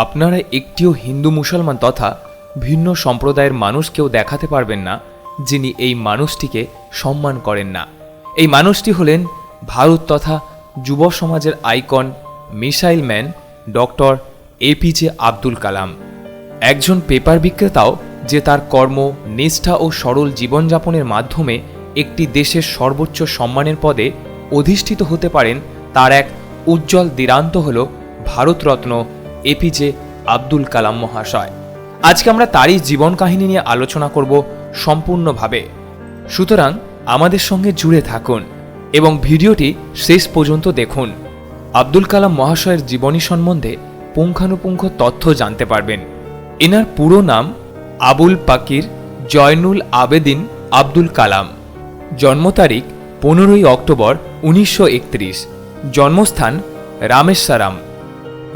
আপনারা একটিও হিন্দু মুসলমান তথা ভিন্ন সম্প্রদায়ের মানুষকেও দেখাতে পারবেন না যিনি এই মানুষটিকে সম্মান করেন না। এই মানুষটি হলেন ভারত তথা যুব সমাজের icon missile man doctor APJ Abdul Kalam. একজন পেপার বিক্রেতাও যে তার কর্ম, নিষ্ঠা ও সরল জীবনযাপনের মাধ্যমে একটি দেশের সর্বোচ্চ সম্মানের পদে অধিষ্ঠিত হতে পারেন, তার এক উজ্জ্বল দৃষ্টান্ত হল ভারতরত্ন এপিজে আব্দুল কালাম মহাশয়। আজকে আমরা তারই জীবন কাহিনী নিয়ে আলোচনা করব সম্পূর্ণভাবে। সুতরাং আমাদের সঙ্গে জুড়ে থাকুন এবং ভিডিওটি শেষ পর্যন্ত দেখুন। আব্দুল কালাম মহাশয়ের জীবনী সম্বন্ধে পুঙ্খানুপুঙ্খ তথ্য জানতে পারবেন। এনার পুরো নাম আবুল পাকির জয়নুল আবেদিন আব্দুল কালাম। জন্ম তারিখ 15 অক্টোবর 1931। জন্মস্থান রামেশ্বরম,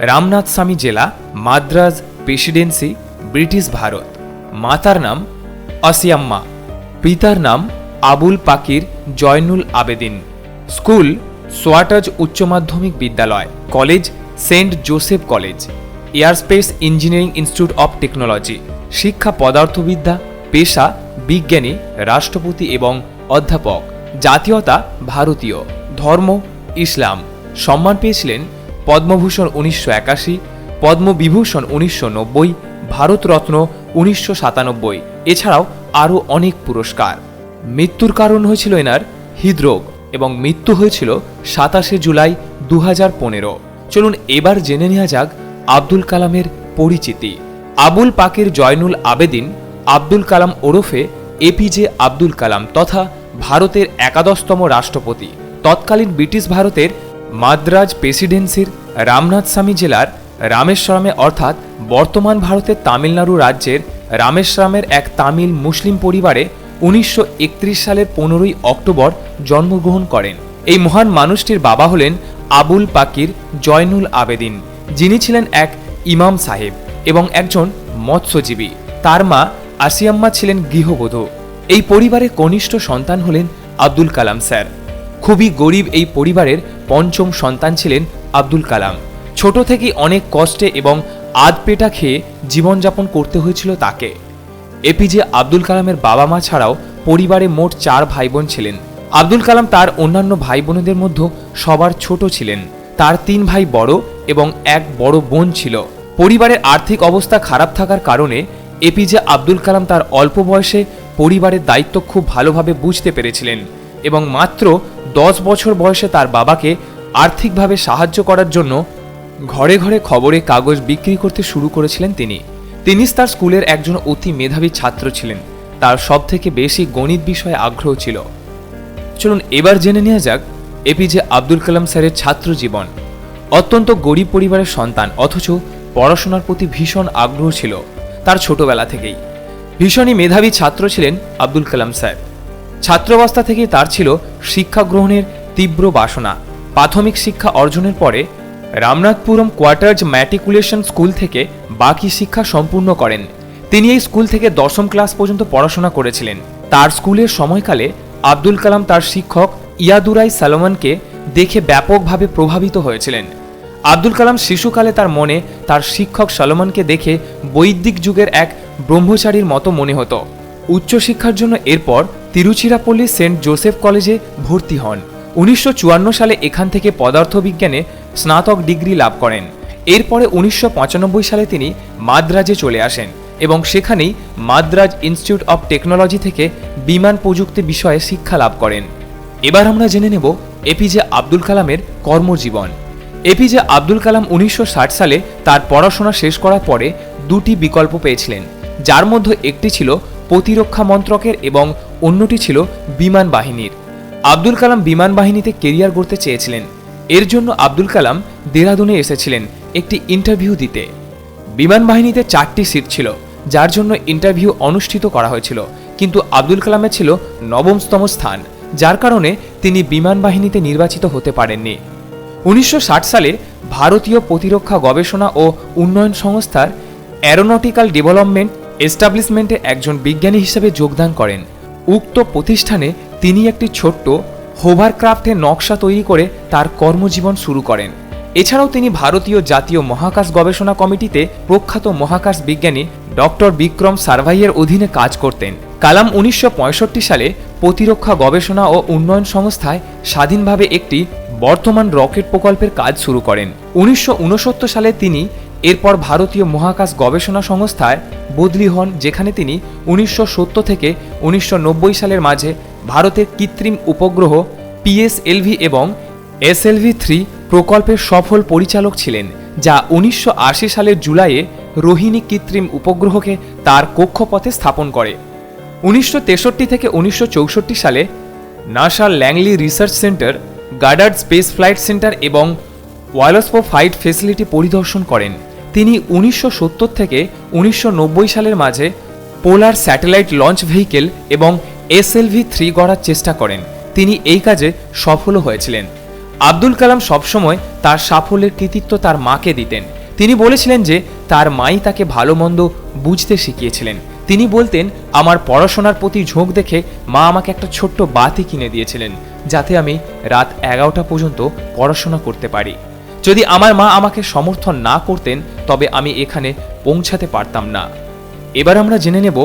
রামনাথস্বামী জেলা, মাদ্রাজ প্রেসিডেন্সি, ব্রিটিশ ভারত। মাতার নাম আসিয়াম্মা, পিতার নাম Avul Pakir Jainulabdeen. School Schwartz উচ্চ মাধ্যমিক বিদ্যালয়, college Saint Joseph college, aerospace engineering institute of technology. শিক্ষা পদার্থবিদ্যা, পেশা বিজ্ঞানী, রাষ্ট্রপতি এবং অধ্যাপক। জাতীয়তা ভারতীয়, ধর্ম ইসলাম। সম্মান পেয়েছিলেন পদ্মভূষণ 1981, পদ্মবিভূষণ 1990, ভারতরত্ন 1997, এছাড়াও আরও অনেক পুরস্কার। মৃত্যুর কারণ হয়েছিল এনার হৃদরোগ এবং মৃত্যু হয়েছিল 27 জুলাই 2015। চলুন এবার জেনে নেওয়া যাক আব্দুল কালামের পরিচিতি। আবুল পাকির জয়নুল আবেদিন আব্দুল কালাম ওরফে এপিজে আব্দুল কালাম তথা ভারতের 11তম রাষ্ট্রপতি, তৎকালীন ব্রিটিশ ভারতের মাদ্রাজ প্রেসিডেন্সির রামনাথস্বামী জেলার রামেশ্বরমে অর্থাৎ বর্তমান ভারতের তামিলনাড়ু রাজ্যের রামেশ্বরমের এক তামিল মুসলিম পরিবারে 1931 সালের 15 অক্টোবর জন্মগ্রহণ করেন। এই মহান মানুষটির বাবা হলেন আবুল পাকির জয়নুল আবেদিন, যিনি ছিলেন এক ইমাম সাহেব এবং একজন মৎস্যজীবী। তার মা আসিয়াম্মা ছিলেন গৃহবধূ। এই পরিবারের কনিষ্ঠ সন্তান হলেন আব্দুল কালাম স্যার। খুবই গরিব এই পরিবারের পঞ্চম সন্তান ছিলেন আব্দুল কালাম। ছোট থেকেই অনেক কষ্টে এবং আধপেটা খেয়ে জীবনযাপন করতে হয়েছিল তাকে। এপিজে আব্দুল কালামের বাবা মা ছাড়াও পরিবারে মোট 4 ভাই বোন ছিলেন। আব্দুল কালাম তার অন্যান্য ভাই বোনেদের মধ্যে সবার ছোট ছিলেন। তার 3 ভাই বড় এবং এক বড় বোন ছিল। পরিবারের আর্থিক অবস্থা খারাপ থাকার কারণে এপিজে আব্দুল কালাম তার অল্প বয়সে পরিবারের দায়িত্ব খুব ভালোভাবে বুঝতে পেরেছিলেন এবং মাত্র 10 বছর বয়সে তার বাবাকে আর্থিকভাবে সাহায্য করার জন্য ঘরে ঘরে খবরের কাগজ বিক্রি করতে শুরু করেছিলেন তিনি। তার স্কুলের একজন অতি মেধাবী ছাত্র ছিলেন। তার সবথেকে বেশি গণিত বিষয়ে আগ্রহ ছিল। চলুন এবার জেনে নেওয়া যাক এপিজে আব্দুল কালাম স্যারের ছাত্র জীবন। অত্যন্ত গরিব পরিবারের সন্তান, অথচ পড়াশোনার প্রতি ভীষণ আগ্রহ ছিল তার ছোটবেলা থেকেই। ভীষণই মেধাবী ছাত্র ছিলেন আব্দুল কালাম স্যার। ছাত্রাবস্থা থেকেই তার ছিল শিক্ষা গ্রহণের তীব্র বাসনা। প্রাথমিক শিক্ষা অর্জনের পরে রামনাথপুরম কোয়ার্টার্স ম্যাট্রিকুলেশন স্কুল থেকে বাকি শিক্ষা সম্পূর্ণ করেন। তিনি এই স্কুল থেকে 10ম ক্লাস পর্যন্ত পড়াশোনা করেছিলেন। তার স্কুলের সময়কালে আব্দুল কালাম তার শিক্ষক ইয়াদুরাই সালমানকে দেখে ব্যাপকভাবে প্রভাবিত হয়েছিলেন। আব্দুল কালাম শিশুকালে তার মনে তার শিক্ষক সালমানকে দেখে বৈদিক যুগের এক ব্রহ্মচারীর মতো মনে হতো। উচ্চশিক্ষার জন্য এরপর তিরুচিরাপল্লী সেন্ট জোসেফ কলেজে ভর্তি হন। 1954 সালে এখান থেকে পদার্থবিজ্ঞানে স্নাতক ডিগ্রি লাভ করেন। এরপরে 1995 সালে তিনি মাদ্রাজে চলে আসেন এবং সেখানেই মাদ্রাজ ইনস্টিটিউট অব টেকনোলজি থেকে বিমান প্রযুক্তি বিষয়ে শিক্ষা লাভ করেন। এবার আমরা জেনে নেব এপিজে আব্দুল কালামের কর্মজীবন। এপিজে আব্দুল কালাম 1960 সালে তার পড়াশোনা শেষ করার পরে 2টি বিকল্প পেয়েছিলেন, যার মধ্যে একটি ছিল প্রতিরক্ষা মন্ত্রকের এবং অন্যটি ছিল বিমান বাহিনীর। আব্দুল কালাম বিমান বাহিনীতে কেরিয়ার গড়তে চেয়েছিলেন। এর জন্য আব্দুল কালাম দেরাদুনে এসেছিলেন একটি ইন্টারভিউ দিতে। বিমান বাহিনীতে 4টি সিট ছিল, যার জন্য ইন্টারভিউ অনুষ্ঠিত করা হয়েছিল, কিন্তু আব্দুল কালামের ছিল 9তম স্থান, যার কারণে তিনি বিমান বাহিনীতে নির্বাচিত হতে পারেননি। 1960 সালে ভারতীয় প্রতিরক্ষা গবেষণা ও উন্নয়ন সংস্থার অ্যারোনটিক্যাল ডেভেলপমেন্ট এস্টাবলিশমেন্টে একজন বিজ্ঞানী হিসেবে যোগদান করেন। উক্ত প্রতিষ্ঠানে তিনি একটি ছোট্ট হোভারক্রাফটের নকশা তৈরি করে তার কর্মজীবন শুরু করেন। এছাড়াও তিনি ভারতীয় জাতীয় মহাকাশ গবেষণা কমিটিতে প্রখ্যাত মহাকাশ বিজ্ঞানী ডক্টর বিক্রম সারাভাইয়ের অধীনে কাজ করতেন। কালাম 1965 সালে প্রতিরক্ষা গবেষণা ও উন্নয়ন সংস্থায় স্বাধীনভাবে একটি বর্তমান রকেট প্রকল্পের কাজ শুরু করেন। 1969 সালে তিনি এরপর ভারতীয় মহাকাশ গবেষণা সংস্থায় বদলি হন, যেখানে তিনি 1970 থেকে 1990 সালের মাঝে ভারতের কৃত্রিম উপগ্রহ PSLV এবং SLV-3 প্রকল্পের সফল পরিচালক ছিলেন, যা 1980 সালের জুলাইয়ে রোহিণী কৃত্রিম উপগ্রহকে তার কক্ষপথে স্থাপন করে। 1963 থেকে 1964 সালে NASA Langley research centre, Goddard space flight centre এবং ওয়ালস্পো ফ্লাইট ফ্যাসিলিটি পরিদর্শন করেন। তিনি 1970 থেকে 1990 সালের মাঝে পোলার স্যাটেলাইট লঞ্চ ভেহিকেল এবং SLV-3 গড়ার চেষ্টা করেন। তিনি এই কাজে সফলও হয়েছিলেন। আব্দুল কালাম সবসময় তার সাফল্যের কৃতিত্ব তার মাকে দিতেন। তিনি বলেছিলেন যে তার মাই তাকে ভালো মন্দ বুঝতে শিখিয়েছিলেন। তিনি বলতেন, আমার পড়াশোনার প্রতি ঝোঁক দেখে মা আমাকে একটা ছোট্ট বাতি কিনে দিয়েছিলেন, যাতে আমি রাত 11টা পর্যন্ত পড়াশোনা করতে পারি। যদি আমার মা আমাকে সমর্থন না করতেন তবে আমি এখানে পৌঁছাতে পারতাম না। এবার আমরা জেনে নেব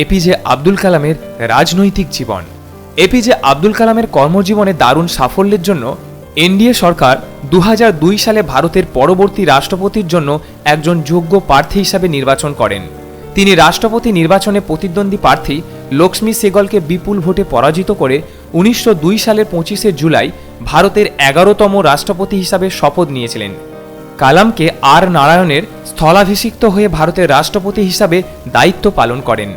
এপিজে আব্দুল কালামের রাজনৈতিক জীবন। এপিজে আব্দুল কালামের কর্মজীবনে দারুণ সাফল্যের জন্য এনডিএ সরকার 2002 সালে ভারতের পরবর্তী রাষ্ট্রপতির জন্য একজন যোগ্য প্রার্থী হিসাবে নির্বাচন করেন। তিনি রাষ্ট্রপতি নির্বাচনে প্রতিদ্বন্দ্বী প্রার্থী লক্ষ্মী সেহগলকে বিপুল ভোটে পরাজিত করে 1902 সালের 25শে জুলাই ভারতের 11তম রাষ্ট্রপতি হিসাবে শপথ নিয়েছিলেন। কালামকে আর নারায়ণের স্থলাভিষিক্ত হয়ে ভারতের রাষ্ট্রপতি হিসাবে দায়িত্ব পালন করেন।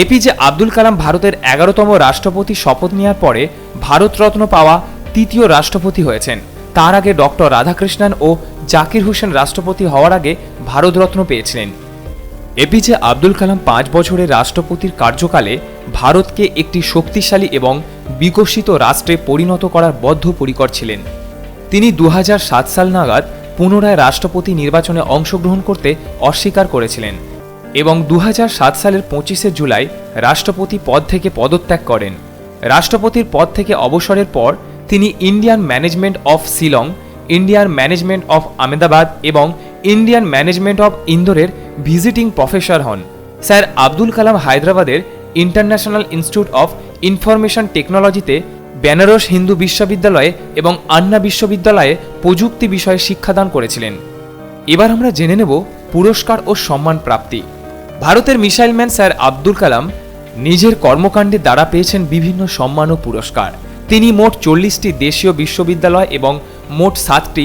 এপিজে আব্দুল কালাম ভারতের 11তম রাষ্ট্রপতি শপথ নেওয়ার পরে ভারতরত্ন পাওয়া তৃতীয় রাষ্ট্রপতি হয়েছেন। তার আগে ডক্টর রাধাকৃষ্ণন ও জাকির হোসেন রাষ্ট্রপতি হওয়ার আগে ভারতরত্ন পেয়েছিলেন। এপিজে আব্দুল কালাম 5 বছরের রাষ্ট্রপতির কার্যকালে ভারতকে একটি শক্তিশালী এবং বিকশিত রাষ্ট্রে পরিণত করার বদ্ধপরিকর ছিলেন। তিনি 2007 সাল নাগাদ পুনরায় রাষ্ট্রপতি নির্বাচনে অংশগ্রহণ করতে অস্বীকার করেছিলেন এবং 2007 সালের 25শে জুলাই রাষ্ট্রপতি পদ থেকে পদত্যাগ করেন। রাষ্ট্রপতির পদ থেকে অবসরের পর তিনি Indian management of Shillong, Indian management of Ahmedabad এবং ইন্ডিয়ান ম্যানেজমেন্ট অফ ইন্দোরের ভিজিটিং প্রফেসর হন। স্যার আব্দুল কালাম হায়দ্রাবাদের ইন্টারন্যাশনাল ইনস্টিটিউট অফ ইনফরমেশন টেকনোলজিতে, বেনারস হিন্দু বিশ্ববিদ্যালয়ে এবং আন্না বিশ্ববিদ্যালয়ে প্রযুক্তি বিষয়ে শিক্ষাদান করেছিলেন। এবার আমরা জেনে নেব পুরস্কার ও সম্মান প্রাপ্তি। ভারতের মিসাইল ম্যান স্যার আব্দুল কালাম নিজের কর্মকাণ্ডের দ্বারা পেয়েছেন বিভিন্ন সম্মান ও পুরস্কার। তিনি মোট 40টি দেশীয় বিশ্ববিদ্যালয় এবং মোট 7টি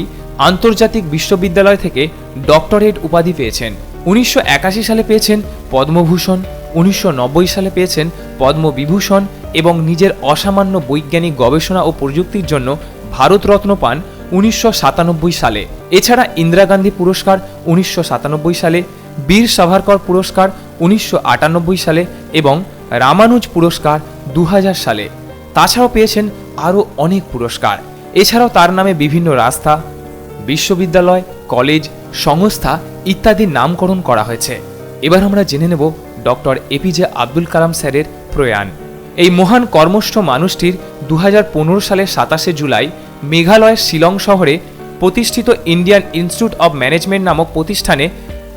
আন্তর্জাতিক বিশ্ববিদ্যালয় থেকে ডক্টরেট উপাধি পেয়েছেন। 1981 সালে পেয়েছেন পদ্মভূষণ, 1990 সালে পেয়েছেন পদ্মবিভূষণ এবং নিজের অসামান্য বৈজ্ঞানিক গবেষণা ও প্রযুক্তির জন্য ভারতরত্ন পান 1997 সালে। এছাড়া ইন্দিরা গান্ধী পুরস্কার 1997 সালে, বীর সাভারকর পুরস্কার 1998 সালে এবং রামানুজ পুরস্কার 2000 সালে। তাছাড়াও পেয়েছেন আরও অনেক পুরস্কার। এছাড়াও তার নামে বিভিন্ন রাস্তা, বিশ্ববিদ্যালয়, কলেজ, সংস্থা ইত্যাদির নামকরণ করা হয়েছে। এবার আমরা জেনে নেব ডক্টর এপিজে আব্দুল কালাম স্যারের প্রয়াণ। এই মহান কর্মষ্ঠ মানুষটির 2015 সালের 27শে জুলাই মেঘালয়ের শিলং শহরে প্রতিষ্ঠিত ইন্ডিয়ান ইনস্টিটিউট অব ম্যানেজমেন্ট নামক প্রতিষ্ঠানে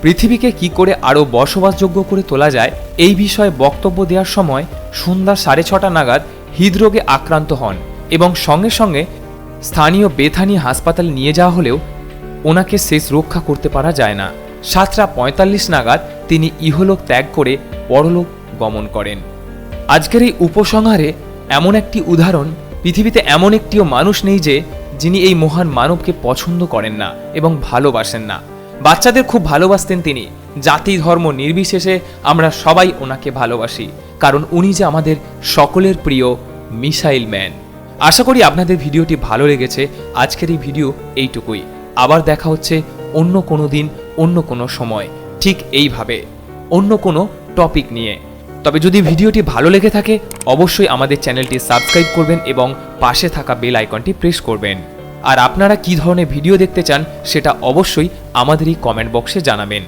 পৃথিবীকে কি করে আরও বসবাসযোগ্য করে তোলা যায় এই বিষয়ে বক্তব্য দেওয়ার সময় সন্ধ্যা 6:30 নাগাদ হৃদরোগে আক্রান্ত হন এবং সঙ্গে সঙ্গে স্থানীয় বেথানি হাসপাতালে নিয়ে যাওয়া হলেও ওনাকে শেষ রক্ষা করতে পারা যায় না। 7:45 নাগাদ তিনি ইহলোক ত্যাগ করে পরলোক গমন করেন। আজকের এই উপসংহারে এমন একটি উদাহরণ, পৃথিবীতে এমন একটিও মানুষ নেই যে যিনি এই মহান মানবকে পছন্দ করেন না এবং ভালোবাসেন না। বাচ্চাদের খুব ভালোবাসতেন তিনি। জাতি ধর্ম নির্বিশেষে আমরা সবাই ওনাকে ভালোবাসি, কারণ উনি যে আমাদের সকলের প্রিয় মিসাইল ম্যান। আশা করি আপনাদের ভিডিওটি ভালো লেগেছে। আজকের এই ভিডিও এইটুকুই। আবার দেখা হচ্ছে অন্য কোনো দিন, অন্য কোনো সময়, ঠিক এইভাবে অন্য কোনো টপিক নিয়ে। তবে যদি ভিডিওটি ভালো লেগে থাকে অবশ্যই আমাদের চ্যানেলটি সাবস্ক্রাইব করবেন এবং পাশে থাকা বেল আইকনটি প্রেস করবেন। আর আপনারা কী ধরনের ভিডিও দেখতে চান সেটা অবশ্যই আমাদের এই কমেন্ট বক্সে জানাবেন।